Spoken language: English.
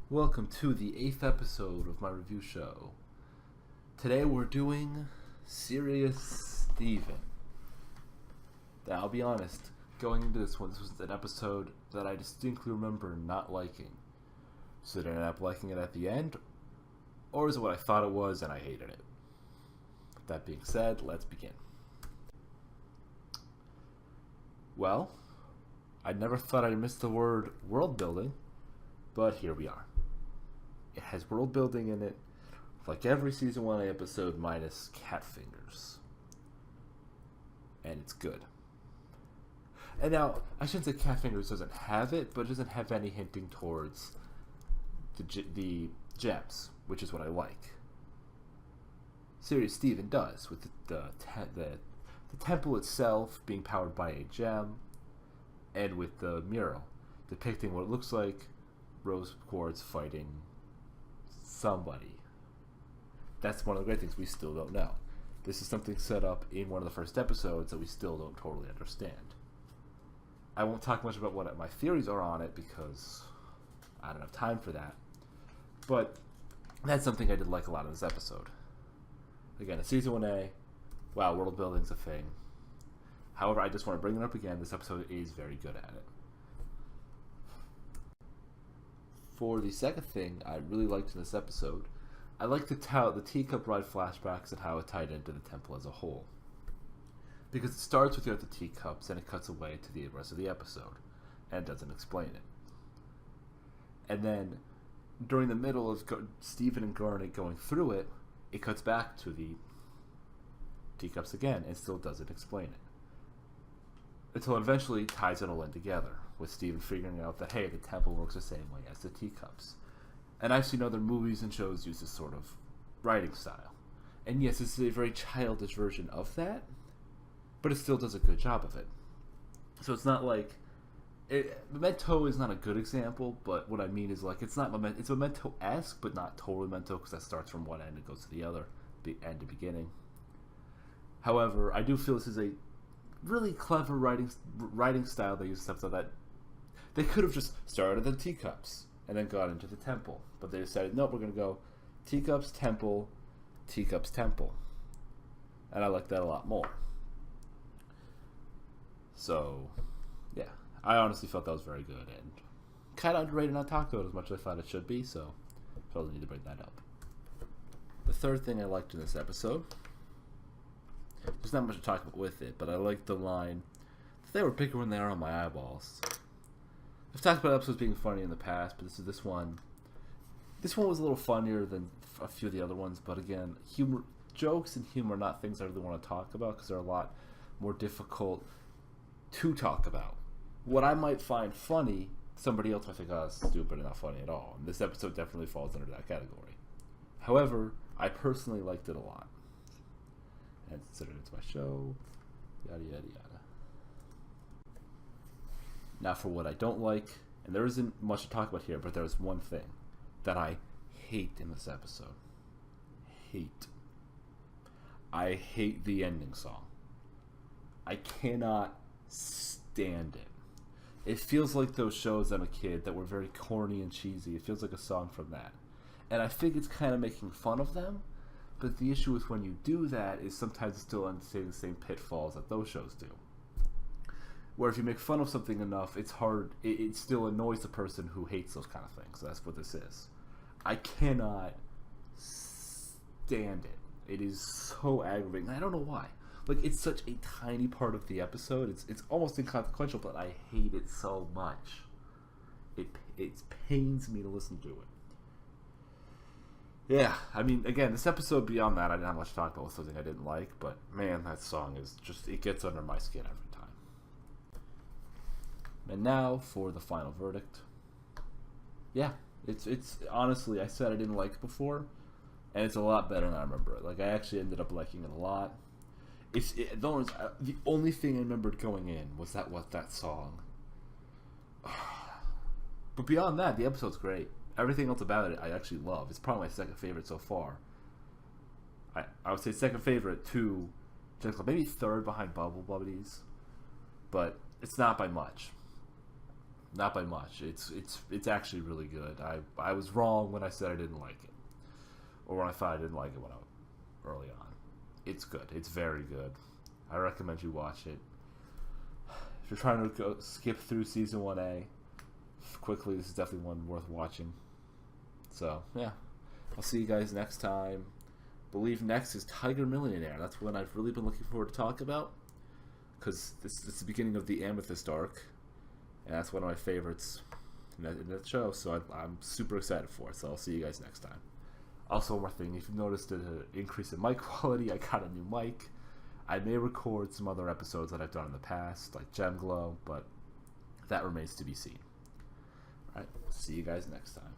Welcome to the 8th episode of my review show. Today we're doing Serious Steven. Now, I'll be honest, going into this one, this was an episode that I distinctly remember not liking. So did I end up liking it at the end? Or is it what I thought it was and I hated it? That being said, let's begin. Well, I never thought I'd miss the word world building, but here we are. It has world building in it, like every season 1 episode minus cat fingers. And it's good. And now, I shouldn't say cat fingers doesn't have it, but it doesn't have any hinting towards the gems, which is what I like. Serious Steven does, with the temple itself being powered by a gem, and with the mural depicting what it looks like rose quartz fighting somebody. That's one of the great things we still don't know. This is something set up in one of the first episodes that we still don't totally understand. I won't talk much about what my theories are on it because I don't have time for that. But that's something I did like a lot in this episode. Again, it's season 1A. Wow, world building's a thing. However, I just want to bring it up again. This episode is very good at it. For the second thing I really liked in this episode, I liked the teacup ride flashbacks and how it tied into the temple as a whole. Because it starts with you at the teacups and it cuts away to the rest of the episode and doesn't explain it. And then during the middle of Steven and Garnet going through it, it cuts back to the teacups again and still doesn't explain it. Until it eventually ties it all in together, with Steven figuring out that, hey, the temple works the same way as the teacups. And I've seen other movies and shows use this sort of writing style. And yes, this is a very childish version of that, but it still does a good job of it. So it's not like... Memento is not a good example, but what I mean is, like, it's Memento-esque, but not totally Memento, because that starts from one end and goes to the other, end to beginning. However, I do feel this is a really clever writing style. They use stuff so that they could have just started at the teacups and then got into the temple, but they decided, nope, we're going to go teacups, temple, teacups, temple, and I like that a lot more. So, yeah, I honestly felt that was very good and kind of underrated, not talked about as much as I thought it should be, so I felt I need to bring that up. The third thing I liked in this episode, there's not much to talk about with it, but I liked the line, they were bigger when they are on my eyeballs. I've talked about episodes being funny in the past, but this one was a little funnier than a few of the other ones, but again, jokes and humor are not things I really want to talk about because they're a lot more difficult to talk about. What I might find funny, somebody else might think, oh, that's stupid and not funny at all. And this episode definitely falls under that category. However, I personally liked it a lot. And considered it's my show, yada yada yada. Now for what I don't like, and there isn't much to talk about here, but there's one thing that I hate in this episode. I hate the ending song. I cannot stand it. It feels like those shows as a kid that were very corny and cheesy. It feels like a song from that. And I think it's kind of making fun of them. But the issue with when you do that is sometimes it's still understanding the same pitfalls that those shows do. Where if you make fun of something enough, it's hard, it still annoys the person who hates those kind of things. That's what this is. I cannot stand it. It is so aggravating. I don't know why. Like, it's such a tiny part of the episode. It's almost inconsequential, but I hate it so much. It pains me to listen to it. Yeah, I mean, again, this episode beyond that, I didn't have much to talk about with something I didn't like, but man, that song is just, it gets under my skin every time. And now for the final verdict. Yeah, it's honestly, I said I didn't like it before, and it's a lot better than I remember it. Like, I actually ended up liking it a lot. The only thing I remembered going in was that song. But beyond that, the episode's great. Everything else about it I actually love. It's probably my second favorite so far. I would say second favorite to maybe third behind Bubble Buddies, but it's not by much. not by much. It's actually really good. I was wrong when I said I didn't like it, or when I thought I didn't like it early on. It's good. It's very good. I recommend you watch it. If you're trying to skip through season 1A quickly, this is definitely one worth watching. So yeah, I'll see you guys next time. I believe next is Tiger Millionaire. That's one I've really been looking forward to talk about, because this is the beginning of the Amethyst arc, and that's one of my favorites in that show. So I'm super excited for it. So I'll see you guys next time. Also, one more thing: if you've noticed an increase in mic quality, I got a new mic. I may record some other episodes that I've done in the past, like Gem Glow, but that remains to be seen. Alright, see you guys next time.